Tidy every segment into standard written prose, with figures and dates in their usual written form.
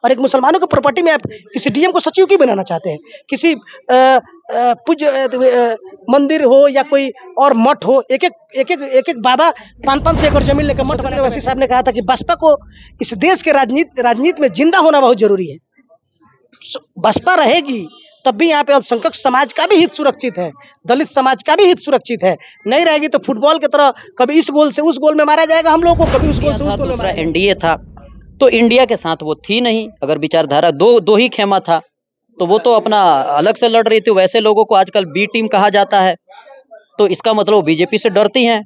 और एक मुसलमानों की प्रॉपर्टी में आप किसी डीएम को सचिव क्यों बनाना चाहते हैं? किसी मंदिर हो या कोई और मठ हो, एक बाबा 5-5 एकड़ जमीन लेकर मठ बना। वैसी साहब ने कहा था कि बसपा को इस देश के राजनीति में जिंदा होना बहुत जरूरी है। बसपा रहेगी तब भी यहाँ पे अल्पसंख्यक समाज का भी हित सुरक्षित है, दलित समाज का भी हित सुरक्षित है। नहीं रहेगी तो फुटबॉल की तरह कभी इस गोल से उस गोल में मारा जाएगा हम लोगों को, कभी उस गोल से उस गोल में मारा जाएगा। एनडीए था तो इंडिया के साथ वो थी नहीं। अगर विचारधारा दो ही खेमा था तो वो तो अपना अलग से लड़ रही थी। वैसे लोगों को आजकल बी टीम कहा जाता है, तो इसका मतलब बीजेपी से डरती हैं।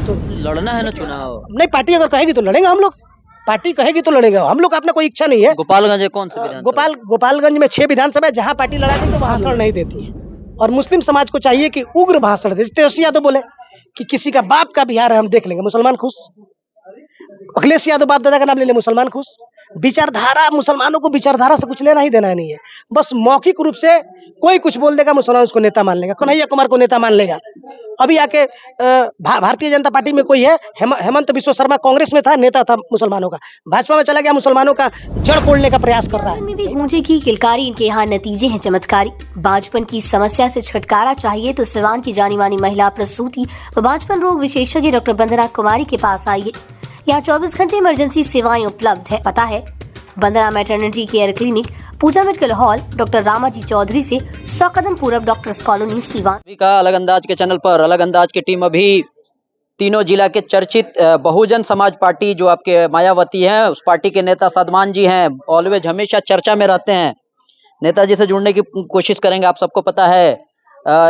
तो लड़ना है ना चुनाव। नहीं, पार्टी अगर कहेगी तो लड़ेंगे हम लोग, पार्टी कहेगी तो लड़ेगा हम लोग। अपना कोई इच्छा नहीं है। गोपालगंज कौन सी विधानसभा? गोपालगंज में 6 विधानसभा, जहाँ पार्टी लड़ाती तो भाषण नहीं देती है। और मुस्लिम समाज को चाहिए कि उग्र भाषण दे। तेजस्वी यादव बोले कि किसी का बाप का बिहार है हम देख लेंगे, मुसलमान खुश। अखिलेश यादव बाप दादा का नाम ले ले, मुसलमान खुश। विचारधारा, मुसलमानों को विचारधारा से कुछ लेना ही देना नहीं है। बस मौखिक रूप से कोई कुछ बोल देगा, मुसलमान उसको नेता मान लेगा। कन्हैया कुमार को नेता मान लेगा। अभी आके भारतीय जनता पार्टी में कोई है, हेमंत बिश्व शर्मा कांग्रेस में था, नेता था मुसलमानों का, भाजपा में चला गया, मुसलमानों का जड़ तोड़ने का प्रयास कर रहा है। में भी गूंजे की किलकारी, इनके यहाँ नतीजे हैं चमत्कारी। बांझपन की समस्या से छुटकारा चाहिए तो सिवान की जानी मानी महिला प्रसूति व बांझपन रोग विशेषज्ञ डॉक्टर वंदना कुमारी के पास आइए। यहाँ 24 घंटे इमरजेंसी सेवाएं उपलब्ध है। पता है Vandana maternity care clinic, Pooja medical hall, doctor Ramaji Chaudhary से 100 कदम पूरब, डॉक्टर्स कॉलोनी, सीवान। का अलग अंदाज के चैनल पर अलग अंदाज की टीम अभी तीनों जिला के चर्चित बहुजन समाज पार्टी जो आपके मायावती हैं, उस पार्टी के नेता सदमान जी हैं, ऑलवेज हमेशा चर्चा में रहते हैं। नेताजी से जुड़ने की कोशिश करेंगे। आप सबको पता है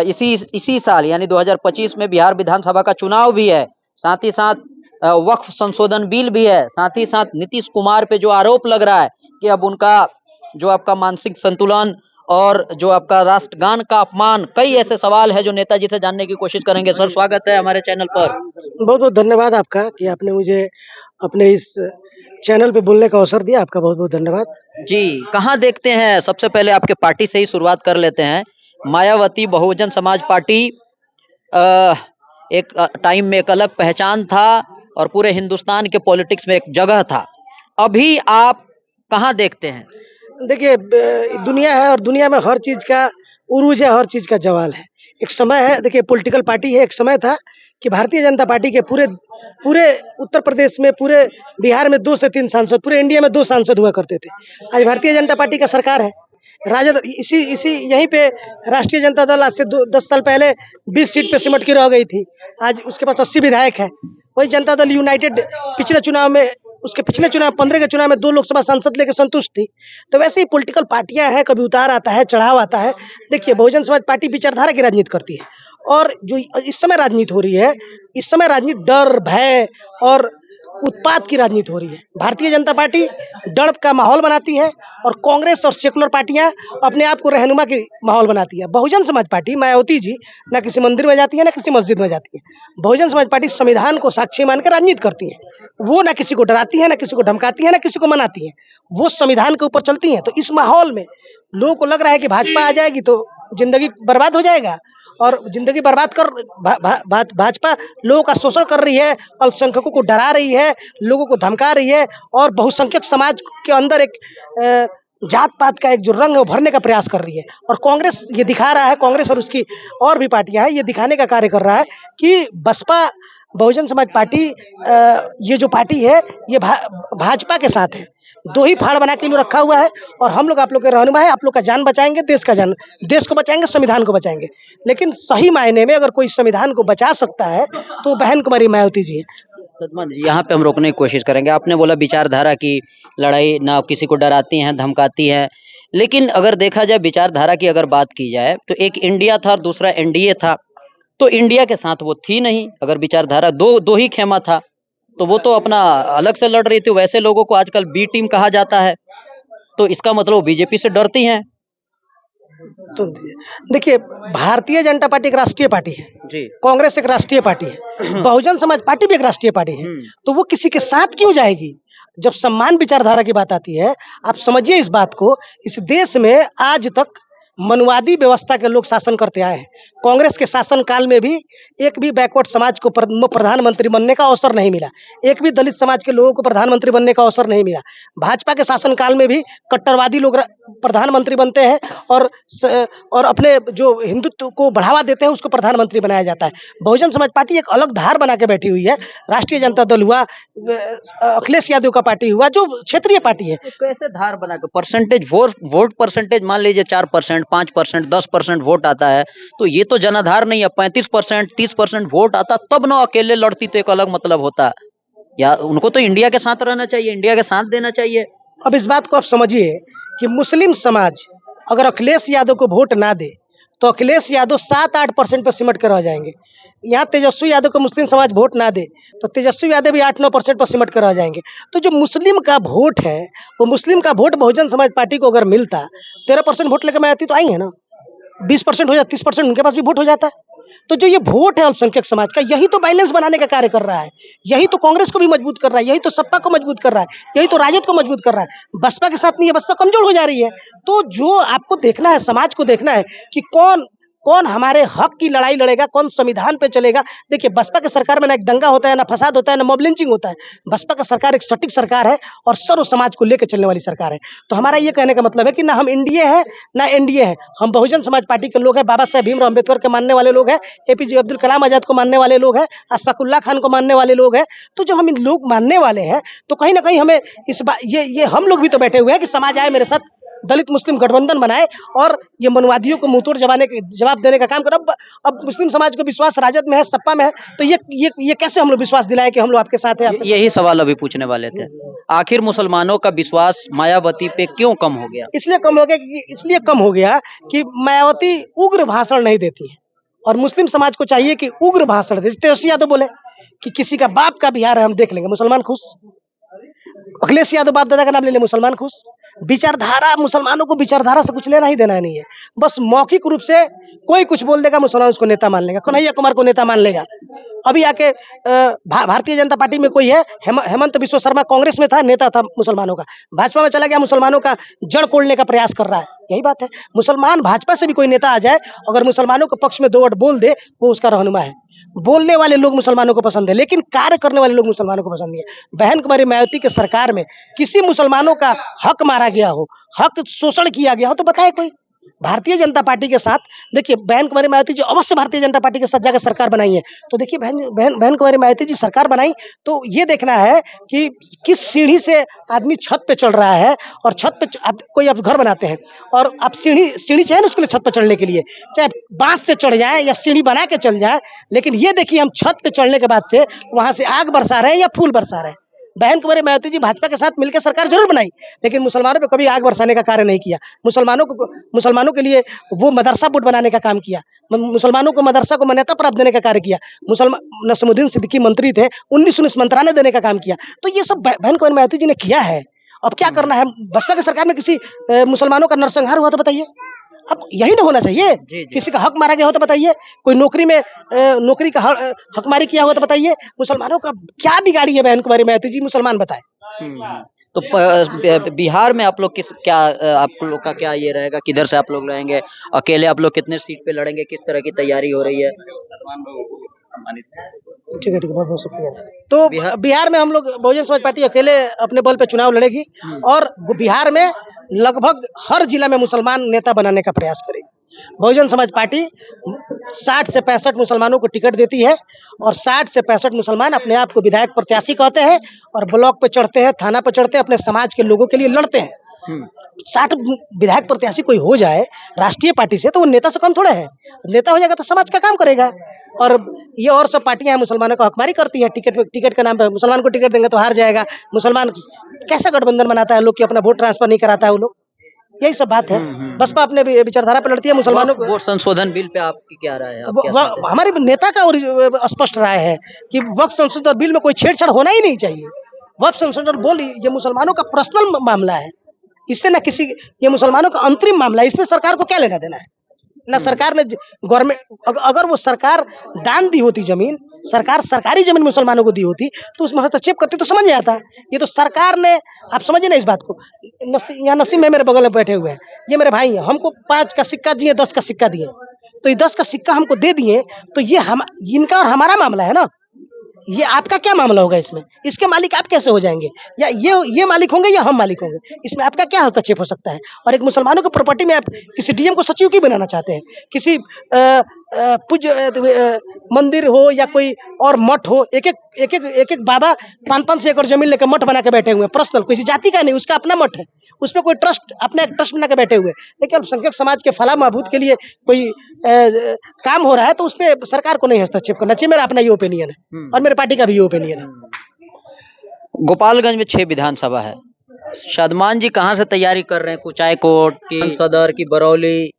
इसी साल यानी 2025 में बिहार विधानसभा का चुनाव भी है, साथ ही साथ वक्फ संशोधन बिल भी है, साथ ही साथ नीतीश कुमार पे जो आरोप लग रहा है कि अब उनका जो आपका मानसिक संतुलन और जो आपका राष्ट्रगान का अपमान, कई ऐसे सवाल है जो नेताजी से जानने की कोशिश करेंगे। सर, स्वागत है हमारे चैनल पर। बहुत बहुत धन्यवाद आपका कि आपने मुझे अपने इस चैनल पे बोलने का अवसर दिया। आपका बहुत बहुत धन्यवाद जी। कहाँ देखते हैं, सबसे पहले आपके पार्टी से ही शुरुआत कर लेते हैं। मायावती बहुजन समाज पार्टी एक टाइम में एक अलग पहचान था और पूरे हिंदुस्तान के पॉलिटिक्स में एक जगह था। अभी आप कहाँ देखते हैं? देखिए, दुनिया है और दुनिया में हर चीज का उरूज है, हर चीज का जवाल है। एक समय है, देखिए पॉलिटिकल पार्टी है। एक समय था कि भारतीय जनता पार्टी के पूरे उत्तर प्रदेश में, पूरे बिहार में 2 से 3 सांसद, पूरे इंडिया में 2 सांसद हुआ करते थे। आज भारतीय जनता पार्टी का सरकार है। राजद इसी यहीं पे राष्ट्रीय जनता दल आज से 10 साल पहले 20 सीट पे सिमट के रह गई थी। आज उसके पास 80 विधायक है। वही जनता दल यूनाइटेड पिछले चुनाव में, उसके पिछले चुनाव 15 के चुनाव में 2 लोकसभा सांसद लेकर संतुष्ट थी। तो वैसे ही पॉलिटिकल पार्टियां हैं, कभी उतार आता है, चढ़ाव आता है। देखिए, बहुजन समाज पार्टी विचारधारा की राजनीति करती है और जो इस समय राजनीति हो रही है, इस समय राजनीति डर, भय और उत्पात की राजनीति हो रही है। भारतीय जनता पार्टी डर का माहौल बनाती है और कांग्रेस और सेकुलर पार्टियां अपने आप को रहनुमा की माहौल बनाती है। बहुजन समाज पार्टी, मायावती जी ना किसी मंदिर में जाती है ना किसी मस्जिद में जाती है। बहुजन समाज पार्टी संविधान को साक्षी मानकर राजनीति करती है। वो ना किसी को डराती है, ना किसी को धमकाती है, ना किसी को मनाती है। वो संविधान के ऊपर चलती है। तो इस माहौल में लोगों को लग रहा है कि भाजपा आ जाएगी तो जिंदगी बर्बाद हो जाएगा, और जिंदगी बर्बाद कर भाजपा लोगों का शोषण कर रही है, अल्पसंख्यकों को डरा रही है, लोगों को धमका रही है और बहुसंख्यक समाज के अंदर एक जात पात का एक जो रंग है वो भरने का प्रयास कर रही है। और कांग्रेस ये दिखा रहा है, कांग्रेस और उसकी और भी पार्टियां हैं, ये दिखाने का कार्य कर रहा है कि बसपा बहुजन समाज पार्टी ये जो पार्टी है ये भाजपा के साथ है। 2 ही फाड़ बना के रखा हुआ है और हम लोग आप लोग के रहनुमा है। आप लोग का जान बचाएंगे, देश को बचाएंगे, संविधान को बचाएंगे। लेकिन सही मायने में अगर कोई संविधान को बचा सकता है तो बहन कुमारी मायावती जी है। सदमान जी, यहाँ पे हम रोकने की कोशिश करेंगे। आपने बोला विचारधारा की लड़ाई, ना किसी को डराती हैं, धमकाती हैं, लेकिन अगर देखा जाए विचारधारा की अगर बात की जाए तो एक इंडिया था और दूसरा एनडीए था। तो इंडिया के साथ वो थी नहीं। अगर विचारधारा दो ही खेमा था तो वो तो अपना अलग से लड़ रही थी। वैसे लोगों को आजकल बी टीम कहा जाता है, तो इसका मतलब बीजेपी से डरती हैं। तो देखिए, भारतीय जनता पार्टी एक राष्ट्रीय पार्टी है जी, कांग्रेस एक राष्ट्रीय पार्टी है, बहुजन समाज पार्टी भी एक राष्ट्रीय पार्टी है। तो वो किसी के साथ क्यों जाएगी? जब सम्मान विचारधारा की बात आती है, आप समझिए इस बात को, इस देश में आज तक मनुवादी व्यवस्था के लोग शासन करते आए हैं। कांग्रेस के शासन काल में भी एक भी बैकवर्ड समाज को प्रधानमंत्री बनने का अवसर नहीं मिला, एक भी दलित समाज के लोगों को प्रधानमंत्री बनने का अवसर नहीं मिला। भाजपा के शासन काल में भी कट्टरवादी लोग प्रधानमंत्री बनते हैं और अपने जो हिंदुत्व को बढ़ावा देते हैं उसको प्रधानमंत्री बनाया जाता है। बहुजन समाज पार्टी एक अलग धार बना के बैठी हुई है। राष्ट्रीय जनता दल हुआ, अखिलेश यादव का पार्टी हुआ, जो क्षेत्रीय पार्टी है। तो कैसे धार बना के परसेंटेज वोट परसेंटेज मान लीजिए 4%, 5%, 10% वोट आता है, तो ये तो जनाधार नहीं है। 35%, 30% वोट आता तब ना अकेले लड़ती तो एक अलग मतलब होता। या उनको तो इंडिया के साथ रहना चाहिए, इंडिया के साथ देना चाहिए। अब इस बात को आप समझिए कि मुस्लिम समाज अगर अखिलेश यादव को वोट ना दे तो अखिलेश यादव 7-8% पर सिमट कर रह जाएंगे। यहाँ तेजस्वी यादव को मुस्लिम समाज वोट ना दे तो तेजस्वी यादव भी 8-9% पर सिमट कर रह जाएंगे। तो जो मुस्लिम का वोट है, वो मुस्लिम का वोट बहुजन समाज पार्टी को अगर मिलता, 13% वोट लेकर मैं आती तो आई है ना, 20% हो जाता, 30% उनके पास भी वोट हो जाता। तो जो ये वोट है अल्पसंख्यक समाज का, यही तो बैलेंस बनाने का कार्य कर रहा है, यही तो कांग्रेस को भी मजबूत कर रहा है, यही तो सपा को मजबूत कर रहा है, यही तो राजद को मजबूत कर रहा है। बसपा के साथ नहीं है, बसपा कमजोर हो जा रही है। तो जो आपको देखना है, समाज को देखना है कि कौन कौन हमारे हक की लड़ाई लड़ेगा, कौन संविधान पे चलेगा। देखिए, बसपा की सरकार में ना एक दंगा होता है, ना फसाद होता है, ना मॉब लिंचिंग होता है। बसपा का सरकार एक सटीक सरकार है और सर्व समाज को लेकर चलने वाली सरकार है। तो हमारा ये कहने का मतलब है कि ना हम एनडीए है ना एनडीए है, हम बहुजन समाज पार्टी के लोग हैं, बाबा साहेब भीमराव अम्बेडकर के मानने वाले लोग हैं, एपीजे अब्दुल कलाम आजाद को मानने वाले लोग हैं, अशफाकुल्लाह खान को मानने वाले लोग हैं। तो जब हम इन लोग मानने वाले हैं तो कहीं ना कहीं हमें इस बात ये हम लोग भी तो बैठे हुए हैं कि समाज आए मेरे साथ, दलित मुस्लिम गठबंधन बनाए और ये मनवादियों को मुंहतोड़ जवाब देने का काम करें। अब मुस्लिम समाज को विश्वास राजद में है, सपा में है, तो ये कैसे हम लोग विश्वास दिलाए कि हम लोग आपके साथ हैं। यही सवाल अभी पूछने वाले थे, आखिर मुसलमानों का विश्वास मायावती पे क्यों कम हो गया? इसलिए कम हो गया कि मायावती उग्र भाषण नहीं देती है और मुस्लिम समाज को चाहिए कि उग्र भाषण दे। तेजस्वी यादव बोले कि किसी का बाप का बिहार है, हम देख लेंगे, मुसलमान खुश। अखिलेश यादव बाप दादा का नाम ले ले, मुसलमान खुश। विचारधारा, मुसलमानों को विचारधारा से कुछ लेना ही देना नहीं है। बस मौखिक रूप से कोई कुछ बोल देगा, मुसलमान उसको नेता मान लेगा, कन्हैया कुमार को नेता मान लेगा। अभी आके भारतीय जनता पार्टी में कोई है, हेमंत बिश्व शर्मा कांग्रेस में था, नेता था मुसलमानों का, भाजपा में चला गया, मुसलमानों का जड़ कोड़ने का प्रयास कर रहा है। यही बात है, मुसलमान भाजपा से भी कोई नेता आ जाए, अगर मुसलमानों के पक्ष में 2 वर्ड बोल दे, वो उसका रहनुमा है। बोलने वाले लोग मुसलमानों को पसंद है, लेकिन कार्य करने वाले लोग मुसलमानों को पसंद नहीं है। बहन कुमारी मायावती के सरकार में किसी मुसलमानों का हक मारा गया हो, हक शोषण किया गया हो तो बताए कोई। भारतीय जनता पार्टी के साथ देखिए, बहन कुमारी मायावती जी अवश्य भारतीय जनता पार्टी के साथ जाकर सरकार बनाई है। तो देखिए, बहन कुमारी मायावती जी सरकार बनाई तो ये देखना है कि किस सीढ़ी से आदमी छत पे चढ़ रहा है। और छत पे आप घर बनाते हैं और आप सीढ़ी चाहिए ना उसके लिए, छत पे चढ़ने के लिए, चाहे बांस से चढ़ जाए या सीढ़ी बना के चल जाए, लेकिन ये देखिए हम छत पे चढ़ने के बाद से वहां से आग बरसा रहे हैं या फूल बरसा रहे हैं। बहन कुमारी मायावती जी भाजपा के साथ मिलकर सरकार जरूर बनाई, लेकिन मुसलमानों पे कभी आग बरसाने का कार्य नहीं किया। मुसलमानों के लिए वो मदरसा बोर्ड बनाने का काम किया, मुसलमानों को मदरसा को मान्यता प्राप्त देने का कार्य किया। मुसलमान नसीमुद्दीन सिद्दीकी मंत्री थे, 19 मंत्रालय देने का काम किया। तो ये सब बहन कुमारी मायावती जी ने किया है। अब क्या करना है? बसपा की सरकार में किसी मुसलमानों का नरसंहार हुआ तो बताइए, अब यही ना होना चाहिए। किसी का हक मारा गया हो तो बताइए, कोई नौकरी का हकमारी किया हो तो बताइए। मुसलमानों का क्या बिगाड़ी है बहन कुमारी मायावती जी, मुसलमान बताए। तो बिहार में आप लोग आप लोग का क्या ये रहेगा, किधर से आप लोग लड़ेंगे? अकेले आप लोग कितने सीट पे लड़ेंगे? किस तरह की तैयारी हो रही है? ठीक है, बहुत बहुत शुक्रिया। तो बिहार में हम लोग बहुजन समाज पार्टी अकेले अपने बल पे चुनाव लड़ेगी और बिहार में लगभग हर जिला में मुसलमान नेता बनाने का प्रयास करेगी। बहुजन समाज पार्टी 60 से 65 मुसलमानों को टिकट देती है और 60 से 65 मुसलमान अपने आप को विधायक प्रत्याशी कहते हैं और ब्लॉक पे चढ़ते हैं, थाना पे चढ़ते हैं, अपने समाज के लोगों के लिए लड़ते हैं। 60 विधायक प्रत्याशी कोई हो जाए राष्ट्रीय पार्टी से तो वो नेता से कम थोड़े है। नेता हो जाएगा तो समाज का काम करेगा। और ये और सब पार्टियां हैं मुसलमानों को हकमारी करती है, टिकट के नाम पे मुसलमान को टिकट देंगे तो हार जाएगा। मुसलमान कैसा गठबंधन बनाता है लोग कि अपना वोट ट्रांसफर नहीं कराता है वो लोग, यही सब बात है। बसपा अपने विचारधारा पे लड़ती है, मुसलमानों को। वोट संशोधन बिल पे आपकी क्या राय है? हमारे नेता का स्पष्ट राय है कि वक्फ संशोधन बिल में कोई छेड़छाड़ होना ही नहीं चाहिए। वक्फ संशोधन बिल ये मुसलमानों का पर्सनल मामला है, इससे ना किसी, ये मुसलमानों का अंतरिम मामला है, इसमें सरकार को क्या लेना देना है ना। सरकार ने गवर्नमेंट, अगर वो सरकार दान दी होती जमीन, सरकारी जमीन मुसलमानों को दी होती तो उसमें हस्तक्षेप करते तो समझ में आता। ये तो सरकार ने, आप समझिए ना इस बात को। यहाँ नसीम है मेरे बगल में बैठे हुए हैं, ये मेरे भाई हैं, हमको 5 का सिक्का दिए, 10 का सिक्का दिए, तो ये 10 का सिक्का हमको दे दिए, तो ये हम इनका और हमारा मामला है ना। ये आपका क्या मामला होगा इसमें? इसके मालिक आप कैसे हो जाएंगे? या ये मालिक होंगे या हम मालिक होंगे? इसमें आपका क्या हस्तक्षेप हो सकता है? और एक मुसलमानों की प्रॉपर्टी में आप किसी डीएम को सचिव क्यों बनाना चाहते हैं? किसी पूज्य मंदिर हो या कोई और मठ हो, एक बाबा 500 एकड़ जमीन लेकर मठ बना के बैठे हुए हैं, पर्सनल, किसी जाति का नहीं, उसका अपना मठ है, उसमें कोई ट्रस्ट, अपना एक ट्रस्ट बना के बैठे हुए हैं। लेकिन अल्पसंख्यक समाज के फलाह महबूद के लिए कोई काम हो रहा है तो उसमें सरकार को नहीं हस्तक्षेप करना चाहिए। मेरा अपना ये ओपिनियन है और मेरे पार्टी का भी ये ओपिनियन है। गोपालगंज में 6 विधानसभा है। सदमान जी कहाँ से तैयारी कर रहे हैं? कुचायकोट की, सदर की, बरौली?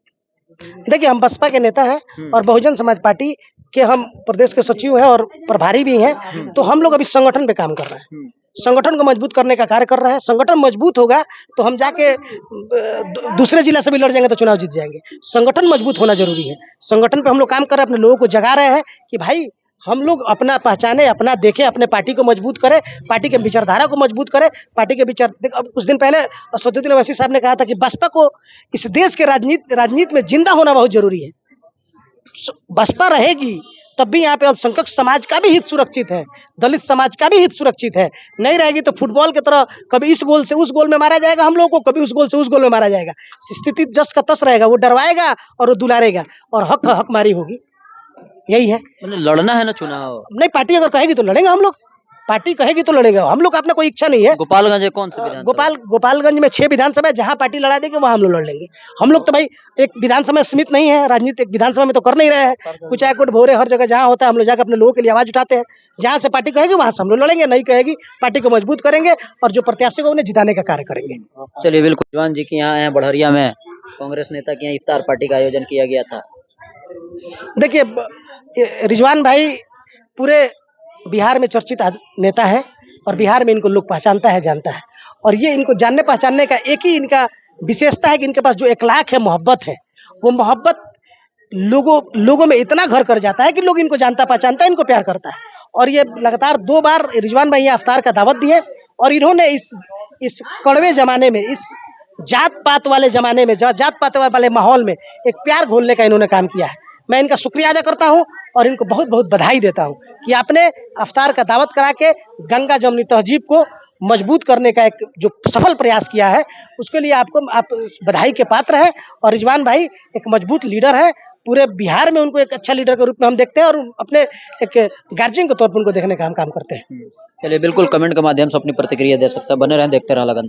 देखिए, हम बसपा के नेता हैं और बहुजन समाज पार्टी के हम प्रदेश के सचिव हैं और प्रभारी भी हैं, तो हम लोग अभी संगठन पे काम कर रहे हैं, संगठन को मजबूत करने का कार्य कर रहे हैं। संगठन मजबूत होगा तो हम जाके दूसरे जिला से भी लड़ जाएंगे तो चुनाव जीत जाएंगे। संगठन मजबूत होना जरूरी है। संगठन पे हम लोग काम कर रहे हैं, अपने लोगों को जगा रहे हैं कि भाई हम लोग अपना पहचाने, अपना देखें, अपने पार्टी को मजबूत करें, पार्टी के विचारधारा को मजबूत करें, पार्टी के विचार। अब कुछ दिन पहले असदुद्दीन ओवैसी साहब ने कहा था कि बसपा को इस देश के राजनीति में जिंदा होना बहुत जरूरी है। बसपा रहेगी तब भी यहाँ पे अल्पसंख्यक समाज का भी हित सुरक्षित है, दलित समाज का भी हित सुरक्षित है। नहीं रहेगी तो फुटबॉल की तरह कभी इस गोल से उस गोल में मारा जाएगा हम लोगों को, कभी उस गोल से उस गोल में मारा जाएगा। स्थिति जस का तस रहेगा, वो डरवाएगा और वो दुलारेगा और हक मारी होगी। यही है। मतलब लड़ना है ना चुनाव? नहीं, पार्टी अगर कहेगी तो लड़ेंगे हम लोग, पार्टी कहेगी तो लड़ेंगे हम लोग, अपना कोई इच्छा नहीं है। गोपालगंज है कौन सी विधानसभा? गोपालगंज में 6 विधानसभा है, जहाँ पार्टी लड़ा देगी वहाँ हम लोग लड़ लेंगे। हम लोग तो भाई एक विधानसभा में सीमित नहीं है, राजनीति एक विधानसभा में तो कर नहीं रहे हैं। कुचायकोट, भोरे, हर जगह जहाँ होता है हम लोग जाकर अपने लोगों के लिए आवाज उठाते हैं। जहाँ से पार्टी कहेगी वहाँ से हम लोग लड़ेंगे, नहीं कहेगी पार्टी को मजबूत करेंगे और जो प्रत्याशी को उन्हें जिताने का कार्य करेंगे। चलिए, बिल्कुल। जवान जी के यहाँ है बड़हरिया में कांग्रेस नेता के यहाँ इफ्तार पार्टी का आयोजन किया गया था। देखिए, रिजवान भाई पूरे बिहार में चर्चित नेता है और बिहार में इनको लोग पहचानता है, जानता है, और ये इनको जानने पहचानने का एक ही इनका विशेषता है कि इनके पास जो इखलाक है, मोहब्बत है, वो मोहब्बत लोगों में इतना घर कर जाता है कि लोग इनको जानता पहचानता है, इनको प्यार करता है। और ये लगातार 2 बार रिजवान भाई यहाँ इफ्तार का दावत दिए और इन्होंने इस कड़वे जमाने में, इस जात पात वाले जमाने में, जात पात वाले माहौल में एक प्यार घोलने का इन्होंने काम किया है। मैं इनका शुक्रिया अदा करता हूँ और इनको बहुत बहुत बधाई देता हूँ कि आपने इफ्तार का दावत करा के गंगा जमुनी तहजीब को मजबूत करने का एक जो सफल प्रयास किया है, उसके लिए आप बधाई के पात्र हैं। और रिजवान भाई एक मजबूत लीडर है, पूरे बिहार में उनको एक अच्छा लीडर के रूप में हम देखते हैं और अपने एक गार्जियन के तौर पर उनको देखने का हम काम करते हैं। चलिए, बिल्कुल। कमेंट के माध्यम से अपनी प्रतिक्रिया दे सकते हैं। बने रहें, देखते रहें अलग अंदाज।